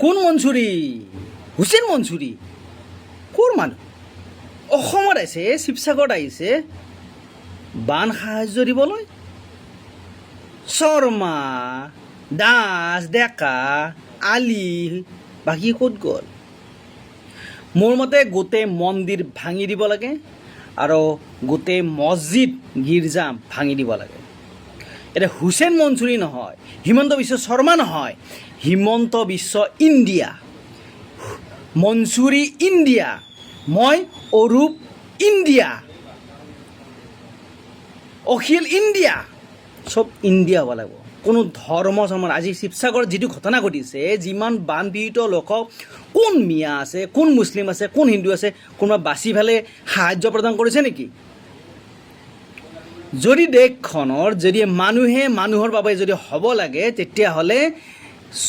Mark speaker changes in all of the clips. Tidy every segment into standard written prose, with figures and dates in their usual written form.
Speaker 1: কোন মনচুৰী? হুছেইন মনচুৰী ক'ৰ মানুহ? অসমত আহিছে, শিৱসাগৰত আহিছে বান সাহায্য দিবলৈ। শৰ্মা, দাস, ডেকা, আলি বাকী ক'ত গ'ল? মোৰ মতে গোটেই মন্দিৰ ভাঙি দিব লাগে আৰু গোটেই মছজিদ গীৰ্জা ভাঙি দিব লাগে। এতিয়া হুছেইন মনচুৰী নহয়, হিমন্ত বিশ্ব শৰ্মা নহয়, হিমন্ত বিশ্ব ইণ্ডিয়া, মনচুৰী ইণ্ডিয়া, মই অৰূপ ইণ্ডিয়া, অখিল ইণ্ডিয়া, চব ইণ্ডিয়া হ'ব লাগিব। কোনো ধৰ্ম আজি শিৱসাগৰত যিটো ঘটনা ঘটিছে, যিমান বানপীড়িত লোকক কোন মিয়া আছে, কোন মুছলিম আছে, কোন হিন্দু আছে, কোনোবা বাচি ফালে সাহায্য প্ৰদান কৰিছে নেকি? যদি দেশখনৰ যদি মানুহে মানুহৰ বাবে যদি হ'ব লাগে, তেতিয়াহ'লে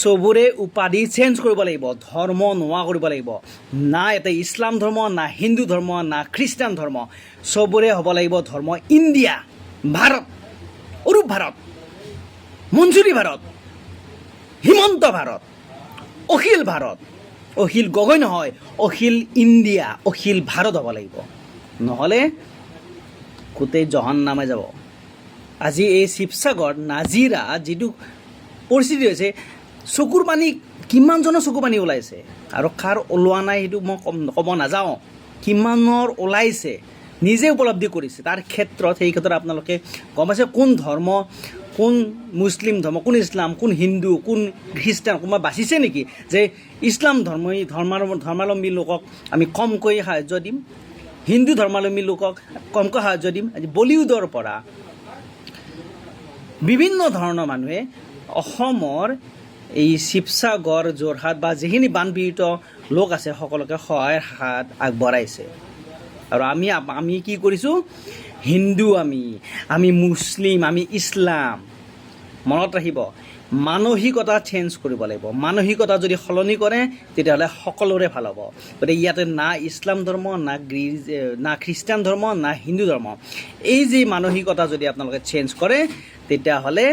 Speaker 1: চবৰে উপাধি চেঞ্জ কৰিব লাগিব, ধৰ্ম নোহোৱা কৰিব লাগিব। না এটা ইছলাম ধৰ্ম, না হিন্দু ধৰ্ম, না খ্ৰীষ্টান ধৰ্ম, চবৰে হ'ব লাগিব ধৰ্ম ইণ্ডিয়া, ভাৰত, অৰূপ ভাৰত, মনচুৰী ভাৰত, হিমন্ত ভাৰত, অখিল ভাৰত, অখিল গগৈ নহয়, অখিল ইণ্ডিয়া, অখিল ভাৰত হ'ব লাগিব। নহ'লে গোটেই জহান্নামে যাব। আজি এই শিৱসাগৰ নাজিৰা যিটো পৰিস্থিতি হৈছে, চকুৰ পানী কিমানজনৰ চকু পানী ওলাইছে আৰু কাৰ ওলোৱা নাই সেইটো মই ক'ব নাযাওঁ। কিমানৰ ওলাইছে নিজে উপলব্ধি কৰিছে। তাৰ ক্ষেত্ৰত সেই ক্ষেত্ৰত আপোনালোকে গম পাইছে কোন ধৰ্ম, কোন মুছলিম ধৰ্ম, কোন ইছলাম, কোন হিন্দু, কোন খ্ৰীষ্টান, কোনোবা বাচিছে নেকি যে ইছলাম ধৰ্মাৱলম্বী লোকক আমি কমকৈ সাহায্য দিম, হিন্দু ধৰ্মাৱলম্বী লোকক কমকৈ সাহায্য দিম। আজি বলিউডৰ পৰা বিভিন্ন ধৰণৰ মানুহে অসমৰ এই শিৱসাগৰ, যোৰহাট বা যিখিনি বানপীড়িত লোক আছে সকলোকে সহায়ৰ হাত আগবঢ়াইছে। আৰু আমি কি কৰিছোঁ? হিন্দু, আমি মুছলিম, আমি ইছলাম। মনত ৰাখিব, মানসিকতা চেঞ্জ কৰিব লাগিব। মানসিকতা যদি সলনি কৰে তেতিয়াহ'লে সকলোৰে ভাল হ'ব। গতিকে ইয়াতে না ইছলাম ধৰ্ম, না খ্ৰীষ্টান ধৰ্ম, না হিন্দু ধৰ্ম, এই যে মানসিকতা যদি আপোনালোকে চেঞ্জ কৰে তেতিয়াহ'লে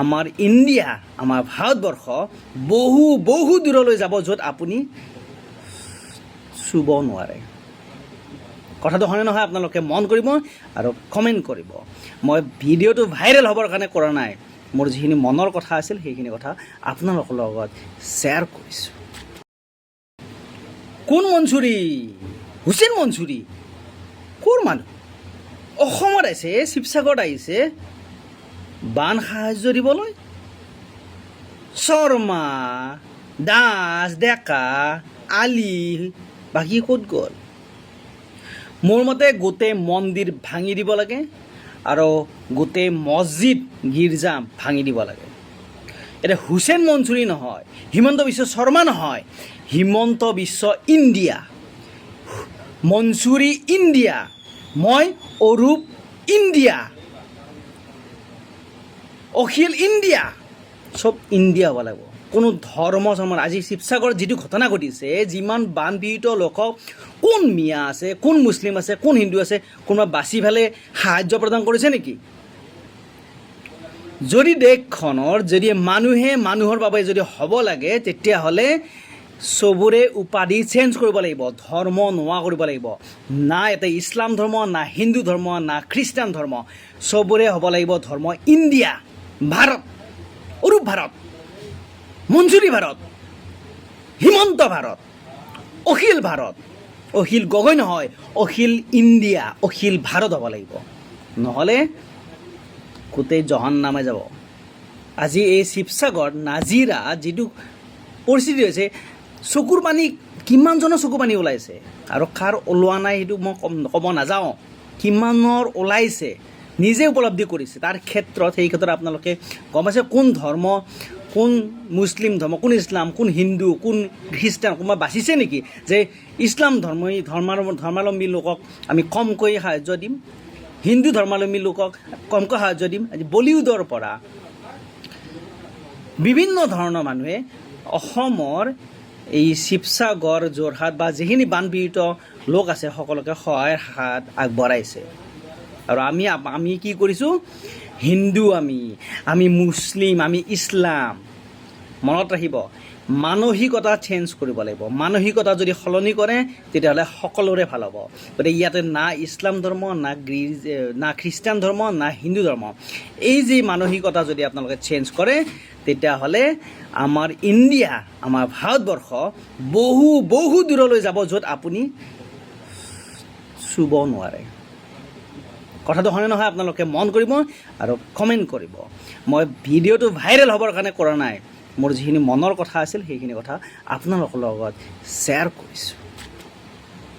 Speaker 1: আমাৰ ইণ্ডিয়া, আমাৰ ভাৰতবৰ্ষ বহু দূৰলৈ যাব, য'ত আপুনি চুব নোৱাৰে। কথাটো হয়নে নহয় আপোনালোকে মন কৰিব আৰু কমেণ্ট কৰিব। মই ভিডিঅ'টো ভাইৰেল হ'বৰ কাৰণে কৰা নাই, মোৰ যিখিনি মনৰ কথা আছিল সেইখিনি কথা আপোনালোকৰ লগত শ্বেয়াৰ কৰিছোঁ। কোন মনচুৰী? হুছেইন মনচুৰী ক'ৰ মানুহ? অসমত আহিছে, শিৱসাগৰত আহিছে বান সাহায্য দিবলৈ। শৰ্মা, দাস, ডেকা, আলি বাকী ক'ত গ'ল? মোৰ মতে গোটেই মন্দিৰ ভাঙি দিব লাগে আৰু গোটেই মছজিদ গীৰ্জা ভাঙি দিব লাগে। এতিয়া হুছেইন মনচুৰী নহয়, হিমন্ত বিশ্ব শৰ্মা নহয়, হিমন্ত বিশ্ব ইণ্ডিয়া, মনচুৰী ইণ্ডিয়া, মই অৰূপ ইণ্ডিয়া, অখিল ইণ্ডিয়া, চব ইণ্ডিয়া হ'ব লাগিব। কোনো ধৰ্ম আজি শিৱসাগৰত যিটো ঘটনা ঘটিছে, যিমান বানপীড়িত লোকক কোন মিয়া আছে, কোন মুছলিম আছে, কোন হিন্দু আছে, কোনোবা বাচি ফালে সাহায্য প্ৰদান কৰিছে নেকি? যদি দেশখনৰ যদি মানুহে মানুহৰ বাবে যদি হ'ব লাগে, তেতিয়াহ'লে চবৰে উপাধি চেঞ্জ কৰিব লাগিব, ধৰ্ম নোহোৱা কৰিব লাগিব। না এটা ইছলাম ধৰ্ম, না হিন্দু ধৰ্ম, না খ্ৰীষ্টান ধৰ্ম, চবৰে হ'ব লাগিব ধৰ্ম ইণ্ডিয়া, ভাৰত, অৰূপ ভাৰত, মনচুৰী ভাৰত, হিমন্ত ভাৰত, অখিল ভাৰত, অখিল গগৈ নহয়, অখিল ইণ্ডিয়া, অখিল ভাৰত হ'ব লাগিব। নহ'লে গোটেই জহান্নামে যাব। আজি এই শিৱসাগৰ নাজিৰা যিটো পৰিস্থিতি হৈছে, চকুৰ পানী কিমানজনৰ চকু পানী ওলাইছে আৰু কাৰ ওলোৱা নাই সেইটো মই ক'ব নাযাওঁ। কিমানৰ ওলাইছে নিজে উপলব্ধি কৰিছে। তাৰ ক্ষেত্ৰত সেই ক্ষেত্ৰত আপোনালোকে গম পাইছে কোন ধৰ্ম, কোন মুছলিম ধৰ্ম, কোন ইছলাম, কোন হিন্দু, কোন খ্ৰীষ্টান, কোনোবা বাচিছে নেকি যে ইছলাম ধৰ্মাৱলম্বী লোকক আমি কমকৈ সাহায্য দিম, হিন্দু ধৰ্মাৱলম্বী লোকক কমকৈ সাহায্য দিম। আজি বলিউডৰ পৰা বিভিন্ন ধৰণৰ মানুহে অসমৰ এই শিৱসাগৰ, যোৰহাট বা যিখিনি বানপীড়িত লোক আছে সকলোকে সহায়ৰ হাত আগবঢ়াইছে। আৰু আমি কি কৰিছোঁ? হিন্দু, আমি মুছলিম, আমি ইছলাম। মনত ৰাখিব, মানসিকতা চেঞ্জ কৰিব লাগিব। মানসিকতা যদি সলনি কৰে তেতিয়াহ'লে সকলোৰে ভাল হ'ব। গতিকে ইয়াতে না ইছলাম ধৰ্ম, না খ্ৰীষ্টান ধৰ্ম, না হিন্দু ধৰ্ম, এই যি মানসিকতা যদি আপোনালোকে চেঞ্জ কৰে তেতিয়াহ'লে আমাৰ ইণ্ডিয়া, আমাৰ ভাৰতবৰ্ষ বহু দূৰলৈ যাব, য'ত আপুনি চুব নোৱাৰে। কথাটো হয়নে নহয় আপোনালোকে মন কৰিব আৰু কমেণ্ট কৰিব। মই ভিডিঅ'টো ভাইৰেল হ'বৰ কাৰণে কৰা নাই, মোৰ যিখিনি মনৰ কথা আছিল সেইখিনি কথা আপোনালোকৰ লগত শ্বেয়াৰ কৰিছোঁ।